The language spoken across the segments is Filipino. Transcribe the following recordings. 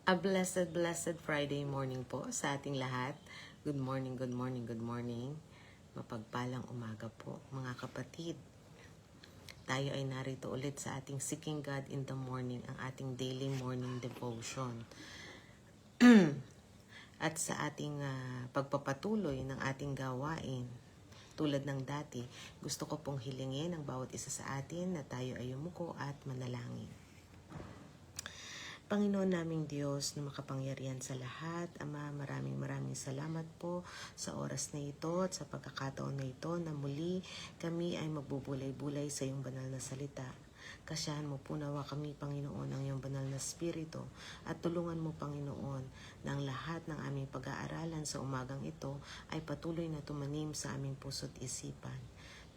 A blessed, blessed Friday morning po sa ating lahat. Good morning, good morning, good morning. Mapagpalang umaga po, mga kapatid. Tayo ay narito ulit sa ating Seeking God in the Morning, ang ating daily morning devotion. At sa ating pagpapatuloy ng ating gawain, tulad ng dati, gusto ko pong hilingin ang bawat isa sa atin na tayo ay yumuko at manalangin. Panginoon naming Diyos na makapangyarihan sa lahat, Ama, maraming salamat po sa oras na ito at sa pagkakataon na ito na muli kami ay magbubulay-bulay sa iyong banal na salita. Kasiyahan mo po nawa kami, Panginoon, ng iyong banal na spirito at tulungan mo, Panginoon, na ang lahat ng aming pag-aaralan sa umagang ito ay patuloy na tumanim sa aming puso't isipan.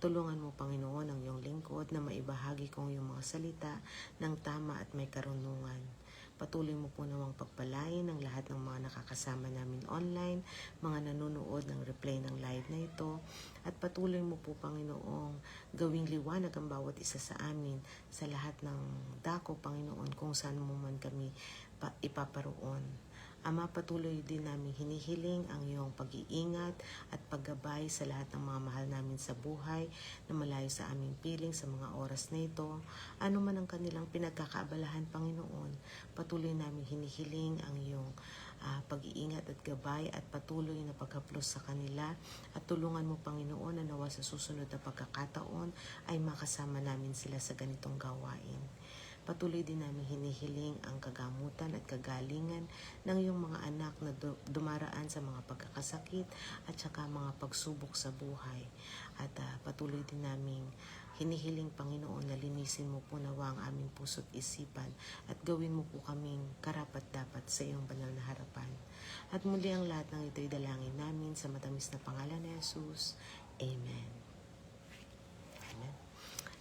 Tulungan mo, Panginoon, ang iyong lingkod na maibahagi kong iyong mga salita ng tama at may karunungan. Patuloy mo po nawang pagpalain ang lahat ng mga nakakasama namin online, mga nanonood ng replay ng live na ito, at patuloy mo po, Panginoong, gawing liwanag ang bawat isa sa amin sa lahat ng dako, Panginoon, kung saan mo man kami ipaparoon. Ama, patuloy din namin hinihiling ang iyong pag-iingat at paggabay sa lahat ng mga mahal namin sa buhay na malayo sa aming piling sa mga oras na ito. Ano man ang kanilang pinagkakaabalahan, Panginoon, patuloy namin hinihiling ang iyong pag-iingat at gabay at patuloy na paghaplos sa kanila at tulungan mo, Panginoon, na nawa sa susunod na pagkakataon ay makasama namin sila sa ganitong gawain. Patuloy din namin hinihiling ang kagamutan at kagalingan ng iyong mga anak na dumaraan sa mga pagkakasakit at saka mga pagsubok sa buhay. At patuloy din namin hinihiling, Panginoon, na linisin mo po nawa ang aming puso't isipan at gawin mo po kaming karapat-dapat sa iyong banal na harapan. At muli ang lahat ng ito'y dalangin namin sa matamis na pangalan ni Jesus. Amen.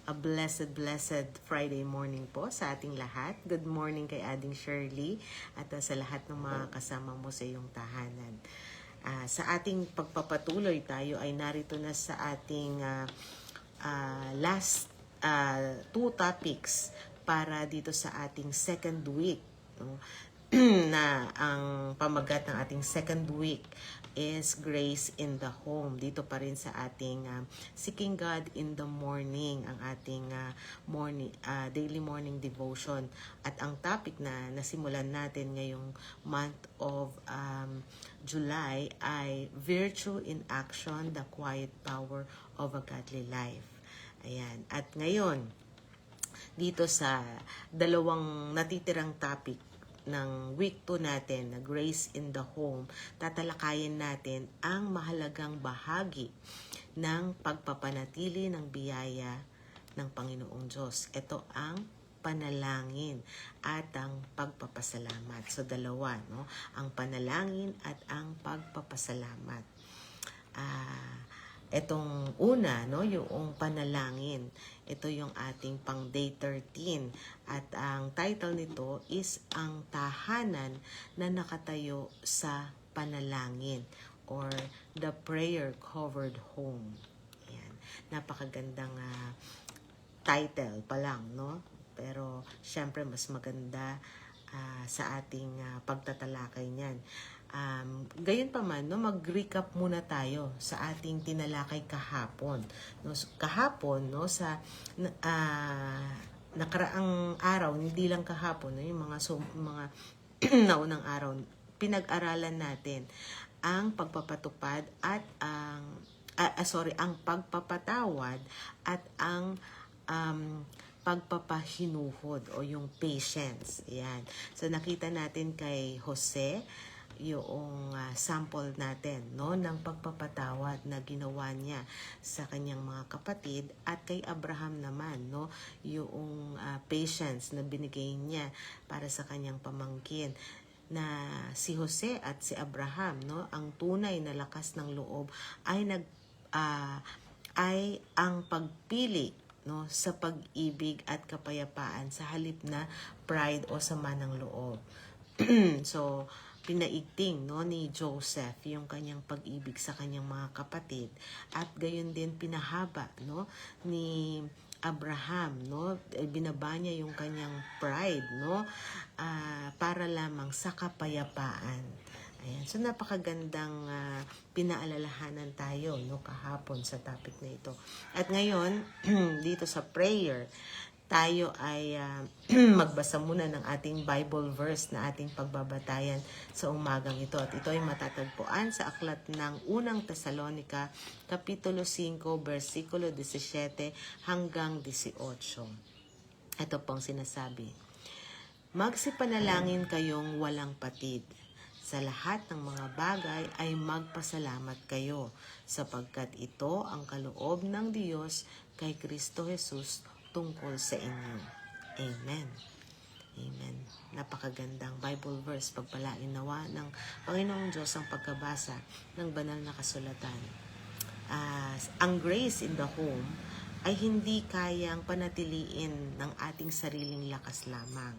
A blessed, blessed Friday morning po sa ating lahat. Good morning kay Ading Shirley at sa lahat ng mga kasama mo sa iyong tahanan. Sa ating pagpapatuloy, tayo ay narito na sa ating last two topics para dito sa ating second week. No? Na ang pamagat ng ating second week is Grace in the Home. Dito pa rin sa ating Seeking God in the Morning, ang ating daily morning devotion. At ang topic na nasimulan natin ngayong month of July ay Virtue in Action, the Quiet Power of a Godly Life. Ayan. At ngayon, dito sa dalawang natitirang topic ng week 2 natin na Grace in the Home, tatalakayin natin ang mahalagang bahagi ng pagpapanatili ng biyaya ng Panginoong Diyos. Ito ang panalangin at ang pagpapasalamat. So dalawa, no? Ang panalangin at ang pagpapasalamat. Etong una, no, yung panalangin. Ito yung ating pang day 13 at ang title nito is Ang Tahanan na Nakatayo sa Panalangin or The Prayer Covered Home. Ayan. Napakagandang title pa lang, no? Pero syempre mas maganda sa ating pagtatalakay niyan. Gayon pa man, no, mag-recap muna tayo sa ating tinalakay kahapon. No, kahapon, no, sa nakaraang araw, hindi lang kahapon, no, yung mga naunang araw, pinag-aralan natin ang pagpapatupad at ang pagpapatawad at ang pagpapahinuhod o yung patience. Yan. So nakita natin kay Jose yung sample natin, no, ng pagpapatawad na ginawa niya sa kanyang mga kapatid, at kay Abraham naman, no, yung patience na binigay niya para sa kanyang pamangkin, na si Jose at si Abraham, no, ang tunay na lakas ng loob ay ang pagpili, no, sa pag-ibig at kapayapaan sa halip na pride o sama ng loob. So pinaigting, no, ni Joseph yung kanyang pag-ibig sa kanyang mga kapatid, at gayon din pinahaba, no, ni Abraham, no? Binaba niya yung kanyang pride, no? Para lamang sa kapayapaan. Ayan. So, napakagandang pinaalalahanan tayo, no, kahapon sa topic na ito. At ngayon, dito sa prayer, tayo ay magbasa muna ng ating Bible verse na ating pagbabatayan sa umagang ito. At ito ay matatagpuan sa aklat ng unang Tesalonica, Kapitulo 5, versikulo 17 hanggang 18. Ito pong sinasabi. Magsipanalangin kayong walang patid. Sa lahat ng mga bagay ay magpasalamat kayo, sapagkat ito ang kaloob ng Diyos kay Kristo Jesus tungkol sa inyo. Amen. Amen. Napakagandang Bible verse. Pagpalain nawa ng Panginoong Diyos ang pagkabasa ng banal na kasulatan. Ang grace in the home ay hindi kayang panatiliin ng ating sariling lakas lamang.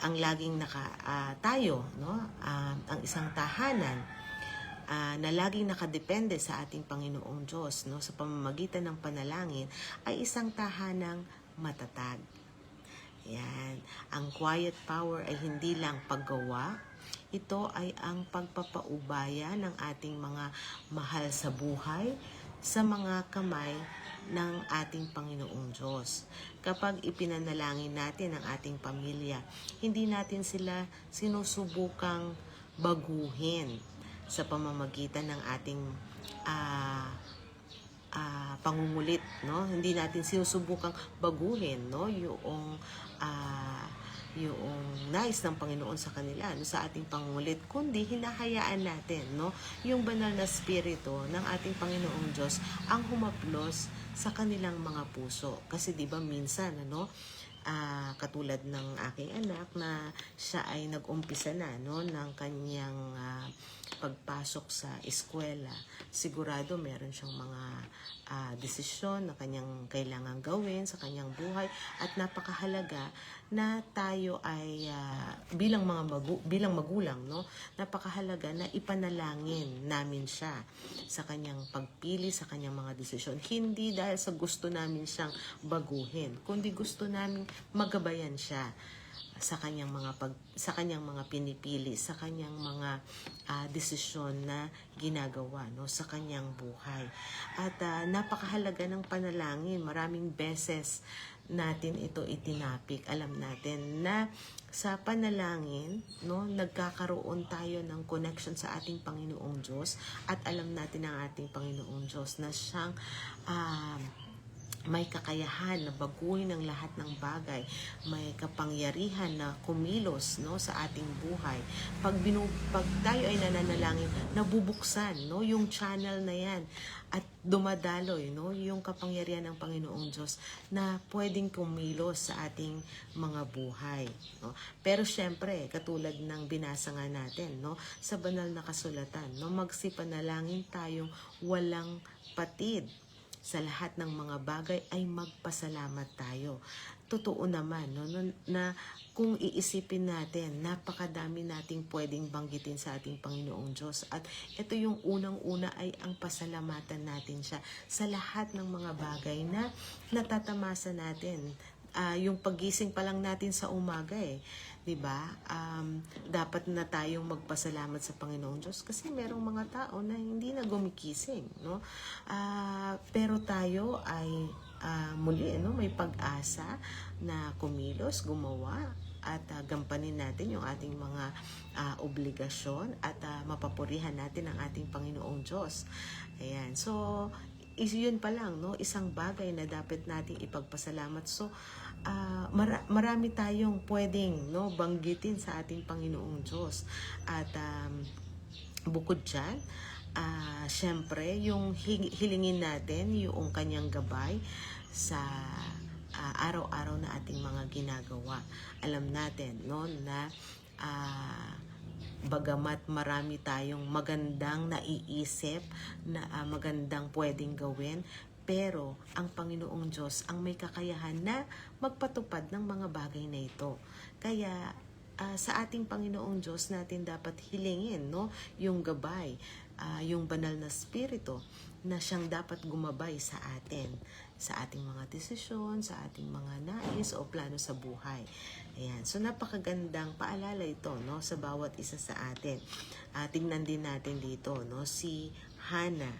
Ang laging tayo, no? Ang isang tahanan na laging nakadepende sa ating Panginoong Diyos, no, sa pamamagitan ng panalangin ay isang tahanang matatag. Yan. Ang quiet power ay hindi lang paggawa, ito ay ang pagpapaubaya ng ating mga mahal sa buhay sa mga kamay ng ating Panginoong Diyos. Kapag ipinanalangin natin ang ating pamilya, hindi natin sila sinusubukang baguhin sa pamamagitan ng ating pangungulit, no? Hindi natin sinusubukang baguhin, no, yung nais ng Panginoon sa kanila, no, sa ating pangungulit, kundi hinahayaan natin, no, yung banal na spirito ng ating Panginoong Diyos ang humaplos sa kanilang mga puso. Kasi 'di ba minsan, ano, katulad ng aking anak na siya ay nag-umpisa na, no, ng kanyang pagpasok sa eskwela, sigurado meron siyang mga desisyon na kanyang kailangang gawin sa kanyang buhay, at napakahalaga na tayo ay bilang magulang, no, napakahalaga na ipanalangin namin siya sa kanyang pagpili, sa kanyang mga desisyon, hindi dahil sa gusto namin siyang baguhin, kundi gusto namin magabayan siya sa kanyang mga pinipili, sa kanyang mga desisyon na ginagawa, no, sa kanyang buhay. At napakahalaga ng panalangin. Maraming beses natin ito itinapik. Alam natin na sa panalangin, no, nagkakaroon tayo ng connection sa ating Panginoong Diyos, at alam natin ang ating Panginoong Diyos na siyang may kakayahan na baguhin ang lahat ng bagay, may kapangyarihan na kumilos, no, sa ating buhay. Pag tayo ay nananalangin, nabubuksan, no, yung channel na yan, at dumadaloy, no, yung kapangyarihan ng Panginoong Diyos na pwedeng kumilos sa ating mga buhay, no. Pero syempre, katulad ng binasa nga natin, no, sa banal na kasulatan, no, magsipanalangin tayong walang patid. Sa lahat ng mga bagay ay magpasalamat tayo. Totoo naman, no, na kung iisipin natin, napakadami nating pwedeng banggitin sa ating Panginoong Diyos. At ito yung unang-una ay ang pasalamatan natin siya sa lahat ng mga bagay na natatamasa natin. Yung pagising pa lang natin sa umaga, 'di ba? Dapat na tayong magpasalamat sa Panginoong Diyos kasi merong mga tao na hindi na gumigising, no? Pero tayo ay muli, no, may pag-asa na kumilos, gumawa, at gampanin natin yung ating mga obligasyon, at mapapurihan natin ang ating Panginoong Diyos. Ayan. So, yun pa lang, no, isang bagay na dapat nating ipagpasalamat. So, marami tayong pwedeng, no, banggitin sa ating Panginoong Diyos. At bukod dyan, syempre, yung hilingin natin yung kanyang gabay sa araw-araw na ating mga ginagawa. Alam natin, no, na bagamat marami tayong magandang naiisip, na magandang pwedeng gawin, pero ang Panginoong Diyos ang may kakayahan na magpatupad ng mga bagay na ito. Kaya sa ating Panginoong Diyos natin dapat hilingin, no, yung gabay yung banal na spirito na siyang dapat gumabay sa atin, sa ating mga desisyon, sa ating mga nais o plano sa buhay. Ayan. So, napakagandang paalala ito, no, sa bawat isa sa atin. Tingnan din natin dito, no, si Hannah.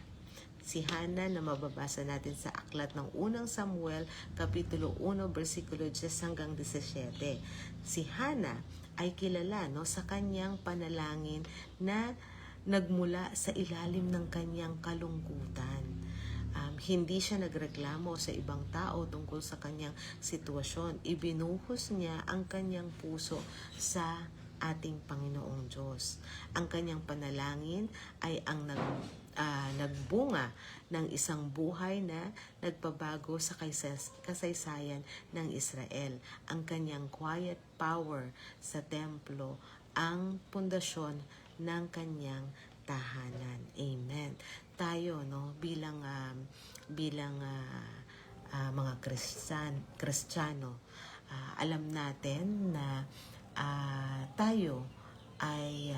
Si Hannah na mababasa natin sa aklat ng unang Samuel, Kapitulo 1, versikulo 10 hanggang 17. Si Hannah ay kilala, no, sa kanyang panalangin na nagmula sa ilalim ng kanyang kalungkutan. Hindi siya nagreklamo sa ibang tao tungkol sa kanyang sitwasyon. Ibinuhos niya ang kanyang puso sa ating Panginoong Diyos. Ang kanyang panalangin ay ang nagbunga ng isang buhay na nagpabago sa kasaysayan ng Israel. Ang kanyang quiet power sa templo ang pundasyon ng kanyang tahanan. Amen. Tayo, no, bilang mga Kristiyano, alam natin na tayo ay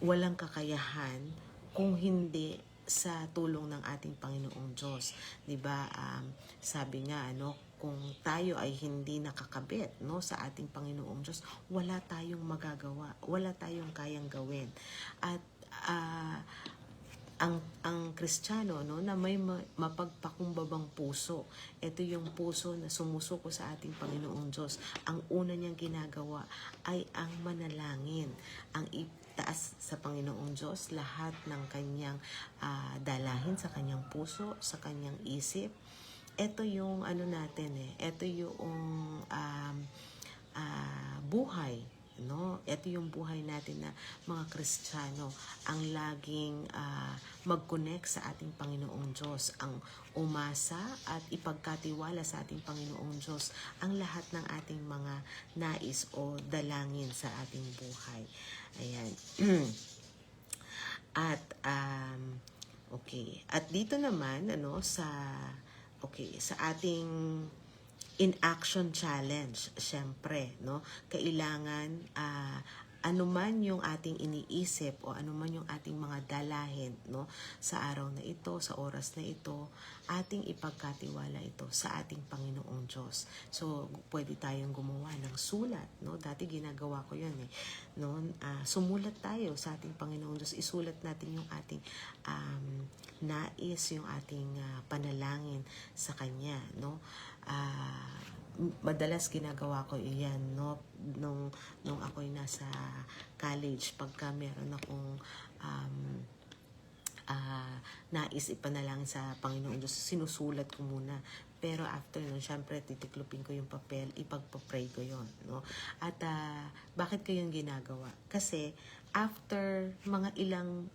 walang kakayahan kung hindi sa tulong ng ating Panginoong Diyos. 'Di ba? Sabi nga, kung tayo ay hindi nakakabit, no, sa ating Panginoong Diyos, wala tayong magagawa, wala tayong kayang gawin. At ang Kristiyano, no, na may mapagpakumbabang puso, ito yung puso na sumusuko sa ating Panginoong Diyos. Ang una niyang ginagawa ay ang manalangin, ang itaas sa Panginoong Diyos lahat ng kanyang dalahin sa kanyang puso, sa kanyang isip. Ito yung natin, ito yung buhay, no? Ito yung buhay natin na mga Kristiyano, ang laging mag-connect sa ating Panginoong Diyos, ang umasa at ipagkatiwala sa ating Panginoong Diyos ang lahat ng ating mga nais o dalangin sa ating buhay. Ayan. At okay. At dito naman sa ating in-action challenge, syempre, no, kailangan anuman yung ating iniisip o anuman yung ating mga dalahin, no, sa araw na ito, sa oras na ito, ating ipagkatiwala ito sa ating Panginoong Diyos. So, pwede tayong gumawa ng sulat, no? Dati ginagawa ko 'yun no? Sumulat tayo sa ating Panginoong Diyos, isulat natin yung ating nais, yung ating panalangin sa Kanya, no? Madalas ginagawa ko iyan, no, nung ako'y nasa college, pagka meron akong nais ipanalangin sa Panginoon Diyos, sinusulat ko muna. Pero after nun, syempre titiklopin ko yung papel, ipagpa-pray ko yon, no. At bakit ko yung ginagawa? Kasi after mga ilang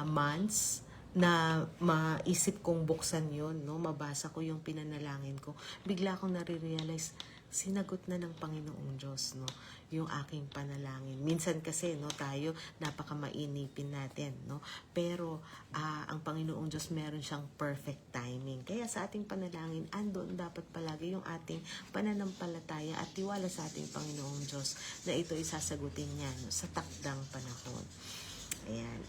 months na maisip kong buksan yon, no, mabasa ko yung pinanalangin ko, bigla akong nare-realize, sinagot na ng Panginoong Diyos, no, yung aking panalangin. Minsan kasi, no, tayo napaka-mainipin natin, no, pero ang Panginoong Diyos meron siyang perfect timing. Kaya sa ating panalangin, andon dapat palagi yung ating pananampalataya at tiwala sa ating Panginoong Diyos na ito isasagutin niya, no, sa takdang panahon. Ayan.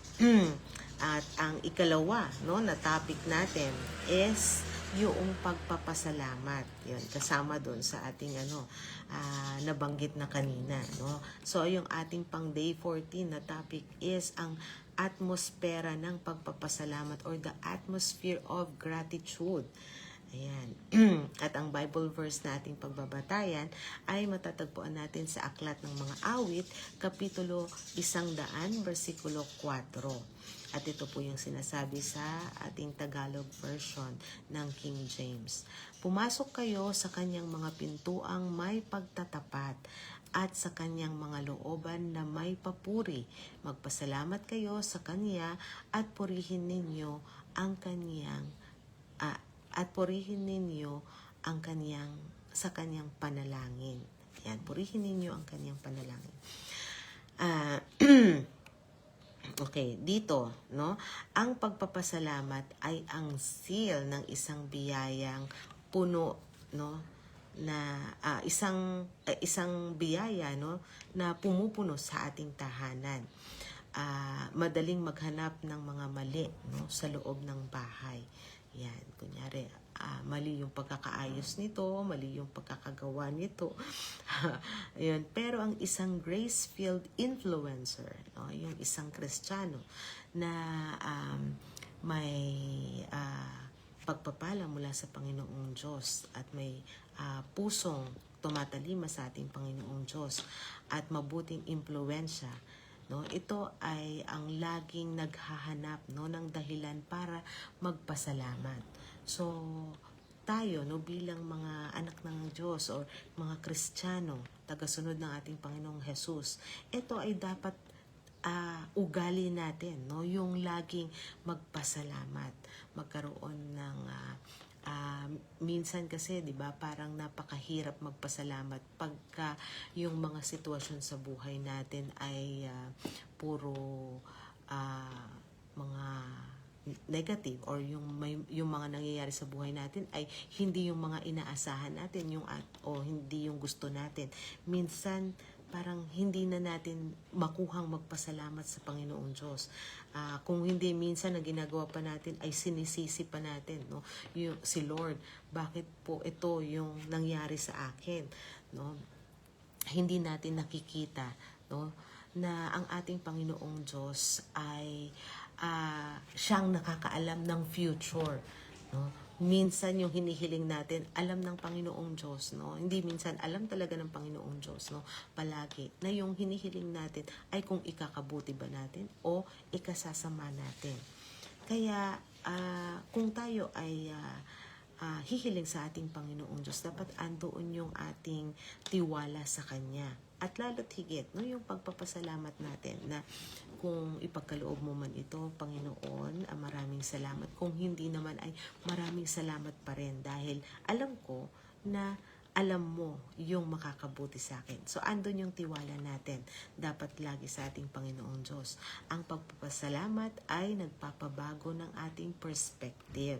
At ang ikalawa, no, na topic natin is yung pagpapasalamat. Yun, kasama doon sa ating nabanggit na kanina, no. So yung ating pang day 14 na topic is ang atmosfera ng pagpapasalamat or the atmosphere of gratitude. Ayan. At ang Bible verse na ating pagbabatayan ay matatagpuan natin sa Aklat ng Mga Awit, Kapitulo 100, versikulo 4. At ito po yung sinasabi sa ating Tagalog version ng King James. Pumasok kayo sa kanyang mga pintuang may pagtatapat at sa kanyang mga looban na may papuri. Magpasalamat kayo sa kanya at purihin ninyo ang kanyang sa kanyang panalangin. Yan, purihin ninyo ang kanyang panalangin. Okay, dito, no, ang pagpapasalamat ay ang seal ng isang biyayang puno, no, na isang biyaya, no, na pumupuno sa ating tahanan. madaling maghanap ng mga mali, no, sa loob ng bahay. Yan, kunyari, mali yung pagkakaayos nito, mali yung pagkakagawa nito. Ayun. Pero ang isang grace-filled influencer, no, yung isang Kristiyano na may pagpapala mula sa Panginoong Diyos at may pusong tumatalima sa ating Panginoong Diyos at mabuting impluensya, no, ito ay ang laging naghahanap, no, ng dahilan para magpasalamat. So tayo, no, bilang mga anak ng Diyos or mga Kristiyano, tagasunod ng ating Panginoong Jesus, ito ay dapat ugali natin, no, yung laging magpasalamat, magkaroon ng minsan kasi, 'di ba, parang napakahirap magpasalamat pagka yung mga sitwasyon sa buhay natin ay puro mga negative, or yung mga nangyayari sa buhay natin ay hindi yung mga inaasahan natin, o hindi yung gusto natin. Minsan parang hindi na natin makuhang magpasalamat sa Panginoong Diyos. Kung hindi, minsan na ginagawa pa natin ay sinisisi pa natin, no, si Lord, bakit po ito yung nangyari sa akin, no? Hindi natin nakikita, no, na ang ating Panginoong Diyos ay siyang nakakaalam ng future, no? Minsan yung hinihiling natin, alam ng Panginoong Diyos, no? Hindi minsan, alam talaga ng Panginoong Diyos, no? Palagi na yung hinihiling natin ay kung ikakabuti ba natin o ikasasama natin. Kaya kung tayo ay hihiling sa ating Panginoong Diyos, dapat andoon yung ating tiwala sa Kanya. At lalo't higit, no, yung pagpapasalamat natin na kung ipagkaloob mo man ito, Panginoon, maraming salamat. Kung hindi naman ay maraming salamat pa rin dahil alam ko na alam mo yung makakabuti sa akin. So, andun yung tiwala natin. Dapat lagi sa ating Panginoong Diyos. Ang pagpapasalamat ay nagpapabago ng ating perspective.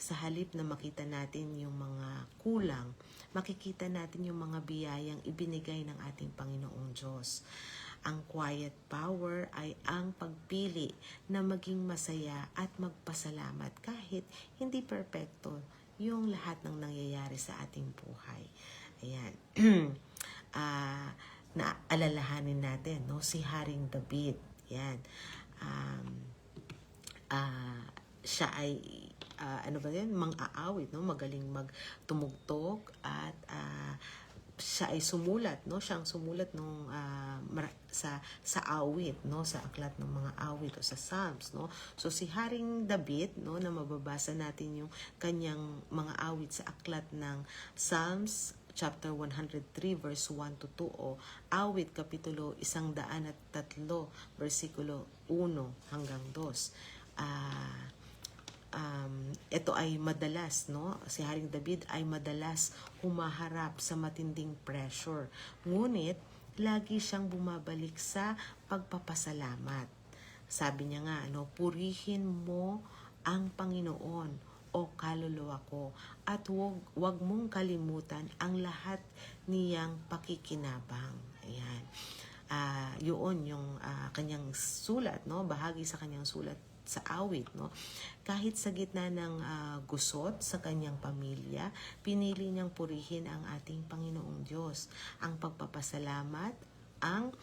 Sa halip na makita natin yung mga kulang, makikita natin yung mga biyayang ibinigay ng ating Panginoong Diyos. Ang quiet power ay ang pagpili na maging masaya at magpasalamat kahit hindi perpekto yung lahat ng nangyayari sa ating buhay. Ayan. Naalalahanin natin, no, si Haring David. Ayan. Siya ay mang-aawit, no, magaling magtumugtog at siya ay sumulat, no, siyang sumulat nung sa awit, no, sa aklat ng mga awit o sa Psalms, no. So si Haring David, no, na mababasa natin yung kanyang mga awit sa aklat ng Psalms chapter 103 verse 1 to 2 o awit kapitulo 103 versikulo 1 hanggang 2. Ito ay madalas, no, si Haring David ay madalas humaharap sa matinding pressure. Ngunit, lagi siyang bumabalik sa pagpapasalamat. Sabi niya nga, no, purihin mo ang Panginoon o kaluluwa ko at wag mong kalimutan ang lahat niyang pakikinabang. Ayan. Yun yung kanyang sulat, no, bahagi sa kanyang sulat sa awit, no. Kahit sa gitna ng gusot sa kanyang pamilya, pinili niyang purihin ang ating Panginoong Diyos. Ang pagpapasalamat ang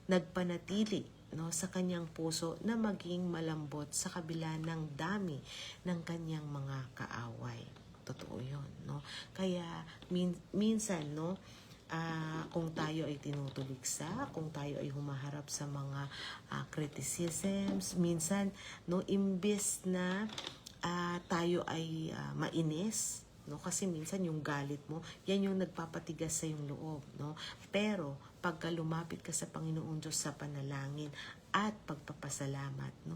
nagpanatili, no, sa kanyang puso na maging malambot sa kabila ng dami ng kanyang mga kaaway. Totoo 'yon, no. Kaya minsan, no, kung tayo ay tinutuligsa, kung tayo ay humaharap sa mga criticisms, minsan, no, imbes na tayo ay mainis, no, kasi minsan yung galit mo, yan yung nagpapatigas sa yung loob, no. Pero pagka lumapit ka sa Panginoong Diyos sa panalangin at pagpapasalamat, no,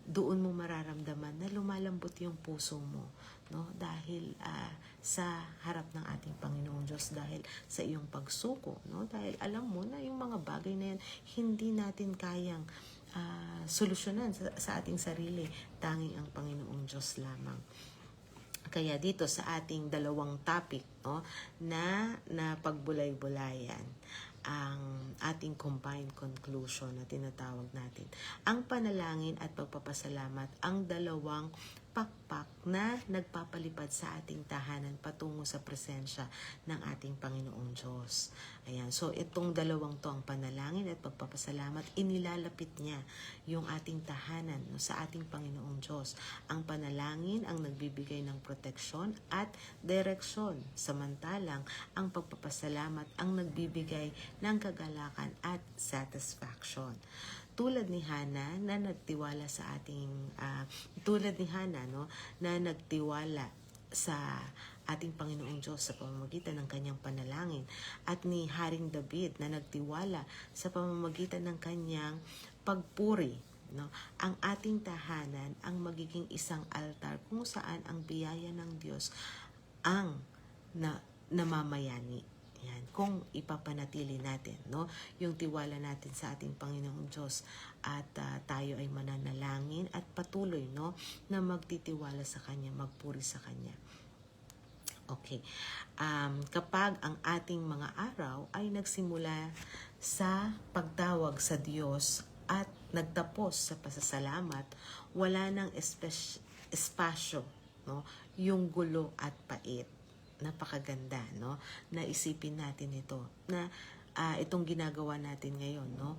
doon mo mararamdaman na lumalambot yung puso mo, no, dahil sa harap ng ating Panginoong Diyos, dahil sa iyong pagsuko, no, dahil alam mo na yung mga bagay na yan hindi natin kayang solusyonan sa ating sarili, tanging ang Panginoong Diyos lamang. Kaya dito sa ating dalawang topic, no, na pagbulay-bulayan, ang ating combined conclusion na tinatawag natin. Ang panalangin at pagpapasalamat ang dalawang pakpak na nagpapalipad sa ating tahanan patungo sa presensya ng ating Panginoong Diyos. Ayan, so itong dalawang to, ang panalangin at pagpapasalamat, inilalapit niya yung ating tahanan sa ating Panginoong Diyos. Ang panalangin ang nagbibigay ng proteksyon at direksyon, samantalang ang pagpapasalamat ang nagbibigay ng kagalakan at satisfaction. Tulad ni Hana na nagtiwala sa ating na nagtiwala sa ating Panginoong Diyos sa pamamagitan ng kanyang panalangin, at ni Haring David na nagtiwala sa pamamagitan ng kanyang pagpuri, no? Ang ating tahanan ang magiging isang altar kung saan ang biyaya ng Diyos ang namamayani. Yan, kung ipapanatili natin, no, yung tiwala natin sa ating Panginoong Diyos, at tayo ay mananalangin at patuloy, no, na magtitiwala sa Kanya, magpuri sa Kanya. Okay. Kapag ang ating mga araw ay nagsimula sa pagtawag sa Diyos at nagtapos sa pasasalamat, wala nang espasyo, no, yung gulo at pait. Napakaganda, no? Naisipin natin ito na itong ginagawa natin ngayon, no?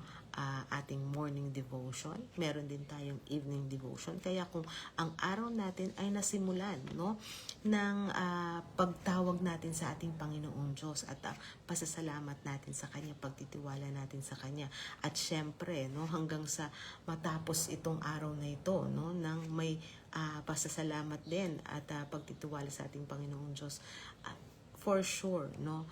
Ating morning devotion, meron din tayong evening devotion. Kaya kung ang araw natin ay nasimulan, no, ng pagtawag natin sa ating Panginoong Diyos at pasasalamat natin sa Kanya, pagtitiwala natin sa Kanya, at syempre, no, hanggang sa matapos itong araw na ito, no, nang may pasasalamat din at pagtitiwala sa ating Panginoong Diyos, for sure, no,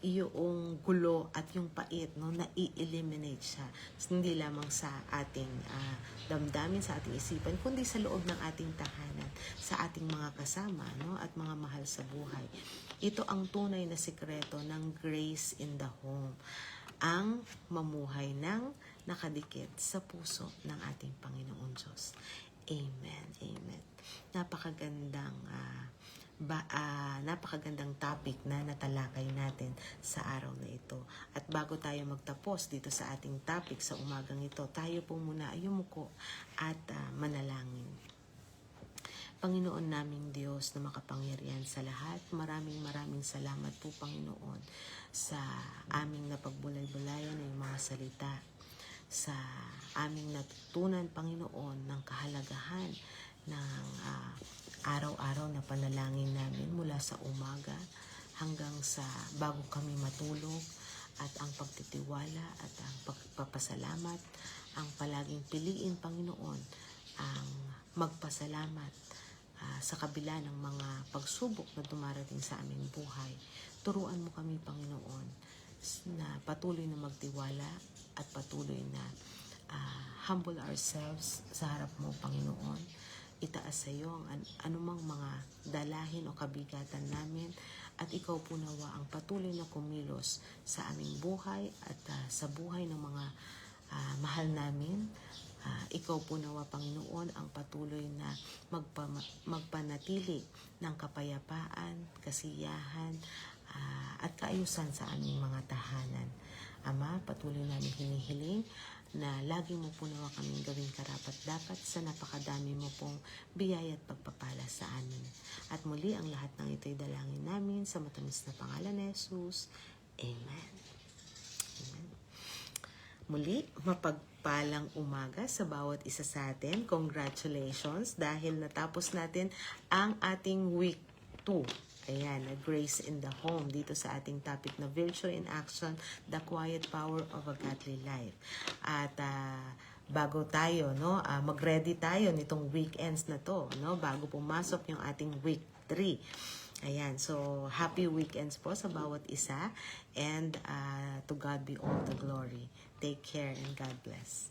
yung gulo at yung pait, no, na i-eliminate siya. Hindi lamang sa ating damdamin, sa ating isipan, kundi sa loob ng ating tahanan, sa ating mga kasama, no, at mga mahal sa buhay. Ito ang tunay na sikreto ng grace in the home, ang mamuhay ng nakadikit sa puso ng ating Panginoong Diyos. Amen. Amen. Napakagandang topic na natalakay natin sa araw na ito. At bago tayo magtapos dito sa ating topic sa umagang ito, tayo po muna ay yumuko at manalangin. Panginoon naming Diyos na makapangyarihan sa lahat, maraming salamat po, Panginoon, sa aming napagbulay-bulayan ng mga salita, sa aming natutunan, Panginoon, ng kahalagahan ng araw-araw na panalangin namin mula sa umaga hanggang sa bago kami matulog, at ang pagtitiwala at ang pagpapasalamat, ang palaging piliin, Panginoon, ang magpasalamat sa kabila ng mga pagsubok na dumarating sa aming buhay. Turuan mo kami, Panginoon, na patuloy na magtiwala at patuloy na humble ourselves sa harap mo, Panginoon. Itaas sa iyo ang anumang mga dalahin o kabigatan namin, at ikaw po nawa ang patuloy na kumilos sa aming buhay at sa buhay ng mga mahal namin. Ikaw po nawa, Panginoon, ang patuloy na magpanatili ng kapayapaan, kasiyahan, at kaayusan sa aming mga tahanan. Ama, patuloy namin hinihiling na lagi mo po nawa kaming gawing karapat-dapat sa napakadami mo pong biyaya at pagpapala sa amin. At muli, ang lahat ng ito'y dalangin namin sa matamis na pangalan ni Jesus. Amen. Amen. Muli, mapagpalang umaga sa bawat isa sa atin. Congratulations dahil natapos natin ang ating week 2. Ayan, Grace in the Home, dito sa ating topic na Virtue in Action, the Quiet Power of a Godly Life. At bago tayo, no, mag-ready tayo nitong weekends na to, no, bago pumasok yung ating week 3. Ayan, so happy weekends po sa bawat isa, and to God be all the glory. Take care and God bless.